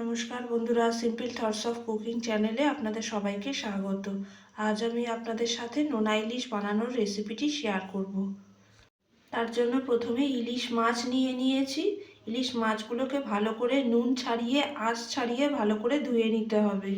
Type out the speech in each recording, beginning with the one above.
নমস্কার বন্ধুরা, simple thoughts of cooking চ্যানেলে আপনাদের সবাইকে স্বাগত। আজ আমি আপনাদের সাথে নোনা ইলিশ বানানোর রেসিপিটি শেয়ার করব। তার জন্য প্রথমে ইলিশ মাছ নিয়ে নিয়েছি। ইলিশ মাছগুলোকে ভালো করে নুন ছাড়িয়ে আঁশ ছাড়িয়ে ভালো করে ধুয়ে নিতে হবে।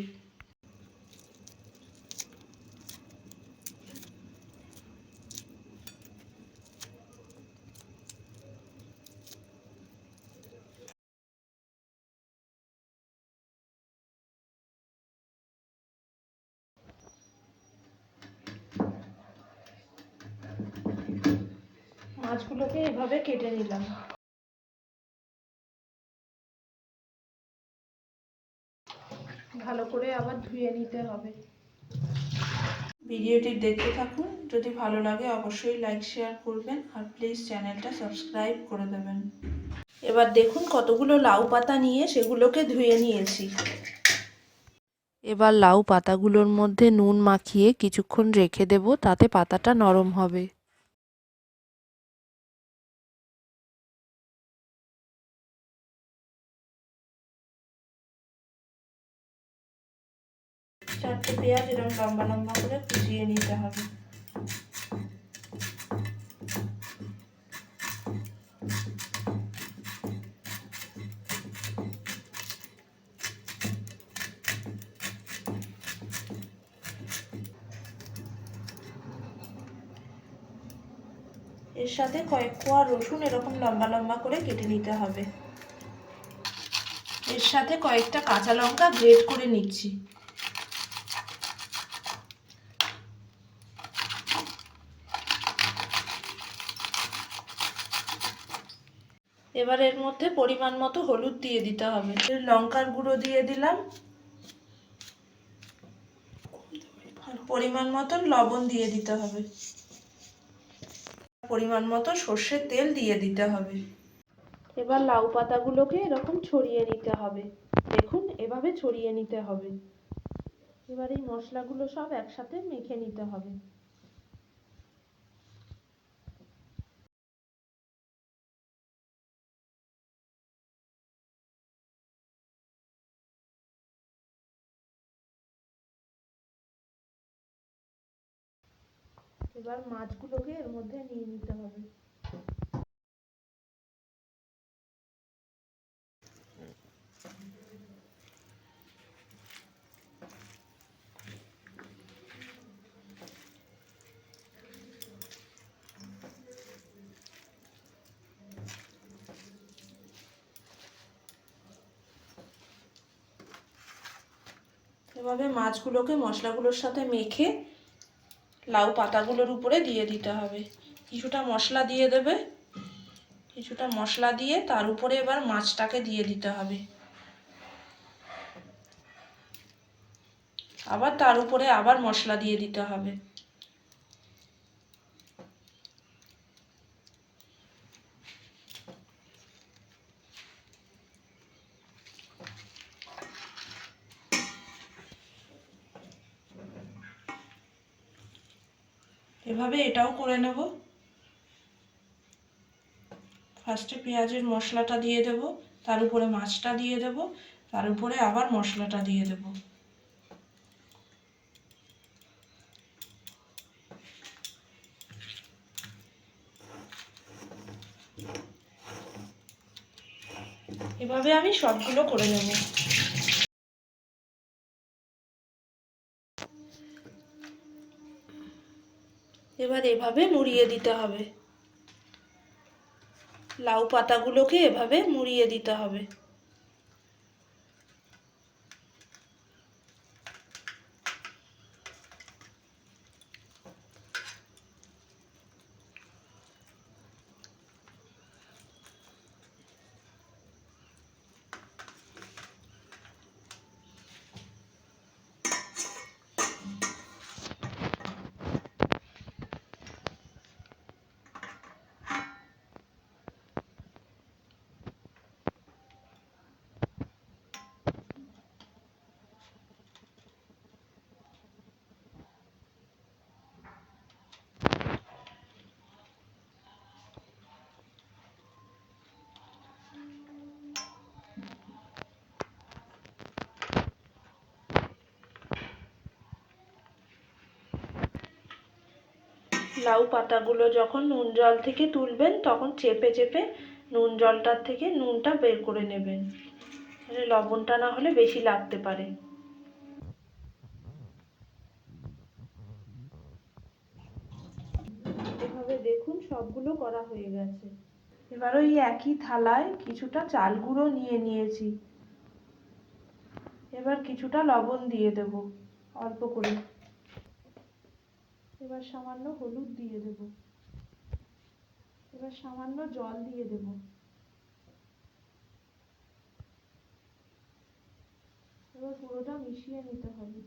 মাছগুলোকে এভাবে কেটে নিলাম। ভালো করে আবার ধুয়ে নিতে হবে। ভিডিওটি দেখতে থাকুন। যদি ভালো লাগে অবশ্যই লাইক শেয়ার করবেন আর প্লিজ চ্যানেলটা সাবস্ক্রাইব করে দেবেন। এবার দেখুন কতগুলো লাউ পাতা নিয়ে সেগুলোকে ধুয়ে নিয়েছি। এবার লাউ পাতাগুলোর মধ্যে নুন মাখিয়ে কিছুক্ষণ রেখে দেব, তাতে পাতাটা নরম হবে। চারটে পেঁয়াজ এরকম লম্বা লম্বা করে কুচিয়ে নিতে হবে। এর সাথে কয়েক কোয়া রসুন এরকম লম্বা লম্বা করে কেটে নিতে হবে। এর সাথে কয়েকটা কাঁচা লঙ্কা গ্রেট করে নিচ্ছি। এবার এর মধ্যে পরিমাণ মতো হলুদ দিয়ে দিতে হবে। লঙ্কার গুঁড়ো দিয়ে দিলাম। পরিমাণ মতো লবণ দিয়ে দিতে হবে। পরিমাণ মতো সর্ষের তেল দিয়ে দিতে হবে। এবার লাউ পাতাগুলোকে এরকম ছড়িয়ে নিতে হবে। দেখুন এভাবে ছড়িয়ে নিতে হবে। এবার এই মশলাগুলো সব একসাথে মেখে নিতে হবে। এবার মাছগুলোকে এর মধ্যে নিয়ে নিতে হবে। এভাবে মাছগুলোকে মশলাগুলোর সাথে মেখে লাউ পাতাগুলোর উপরে দিয়ে দিতে হবে। কিছুটা মশলা দিয়ে দেবে। কিছুটা মশলা দিয়ে তার উপরে এবার মাছটাকে দিয়ে দিতে হবে। আবার তার উপরে আবার মশলা দিয়ে দিতে হবে। এভাবে এটাও করে নেব। ফার্স্টে পেঁয়াজের মশলাটা দিয়ে দেব, তার উপরে মাছটা দিয়ে দেব, তার উপরে আবার মশলাটা দিয়ে দেব। এভাবে আমি সবগুলো করে নেব। এবার এভাবে মুড়িয়ে দিতে হবে। লাউ পাতাগুলোকে এভাবে মুড়িয়ে দিতে হবে। লাউ পাতাগুলো যখন নুন জল থেকে তুলবেন তখন চেপে চেপে নুন জলটার থেকে নুনটা বের করে নেবেন, লবণটা না হলে বেশি লাগতে পারে। এভাবে দেখুন সবগুলো করা হয়ে গেছে। এবার ওই একই থালায় কিছুটা চাল গুঁড়ো নিয়ে নিয়েছি। এবার কিছুটা লবণ দিয়ে দেব অল্প করে। এবার সামান্য হলুদ দিয়ে দেব। এবার সামান্য জল দিয়ে দেব। এবার পুরোটা মিশিয়ে নিতে হবে।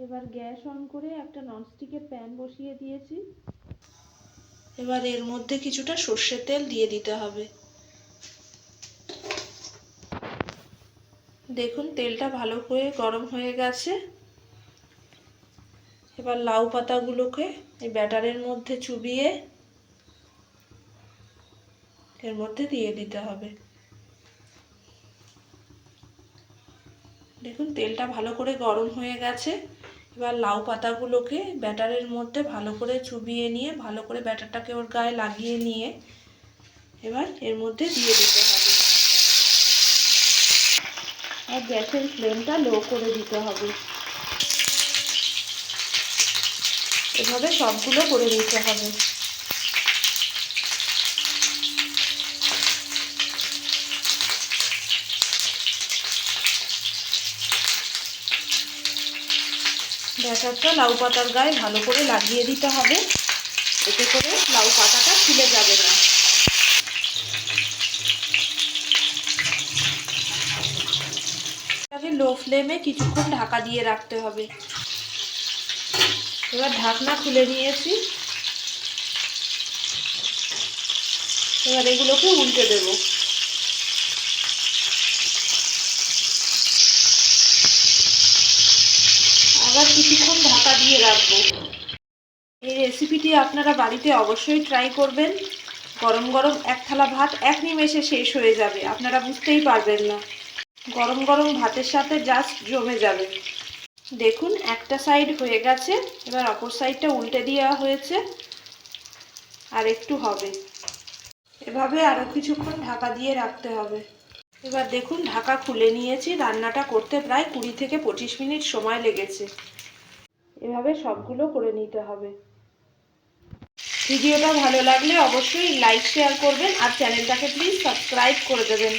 এবার গ্যাস অন করে একটা ননস্টিকের প্যান বসিয়ে দিয়েছি। এবার এর মধ্যে কিছুটা সর্ষের তেল দিয়ে দিতে হবে। দেখুন তেলটা ভালো করে গরম হয়ে গেছে। এবার লাউ পাতাগুলোকে এই ব্যাটারের মধ্যে চুবিয়ে এর মধ্যে দিয়ে দিতে হবে। দেখুন তেলটা ভালো করে গরম হয়ে গেছে। এবার লাউ পাতাগুলোকে ব্যাটারের মধ্যে ভালো করে চুবিয়ে নিয়ে ভালো করে ব্যাটারটাকে ওর গায়ে লাগিয়ে নিয়ে এবার এর মধ্যে দিয়ে দিতে হবে। আর গ্যাসের ফ্লেমটা লো করে দিতে হবে। এভাবে সবগুলো করে নিতে হবে। ব্যাটারটা লাউ পাতার গায়ে ভালো করে লাগিয়ে দিতে হবে, এতে করে লাউ পাতাটা খুলে যাবে না। এটাকে লো ফ্লেমে কিছুক্ষণ ঢাকা দিয়ে রাখতে হবে। এবার ঢাকনা খুলে নিয়েছি। এবার এগুলোকে উল্টে দেব। আবার কিছুক্ষণ ঢাকা দিয়ে রাখবো। এই রেসিপিটি আপনারা বাড়িতে অবশ্যই ট্রাই করবেন। গরম গরম এক থালা ভাত এক নিমেষে শেষ হয়ে যাবে, আপনারা বুঝতেই পারবেন না। গরম গরম ভাতের সাথে জাস্ট জমে যাবে। দেখুন একটা সাইড হয়ে গেছে, এবার অপর সাইডটা উল্টে দেওয়া হয়েছে, আর একটু হবে। এভাবে আরও কিছুক্ষণ ঢাকা দিয়ে রাখতে হবে। এবার দেখুন ঢাকা খুলে নিয়েছি। রান্নাটা করতে প্রায় 20 থেকে 25 মিনিট সময় লেগেছে। এভাবে সবগুলো করে নিতে হবে। ভিডিওটা ভালো লাগলে অবশ্যই লাইক শেয়ার করবেন আর চ্যানেলটাকে প্লিজ সাবস্ক্রাইব করে দেবেন।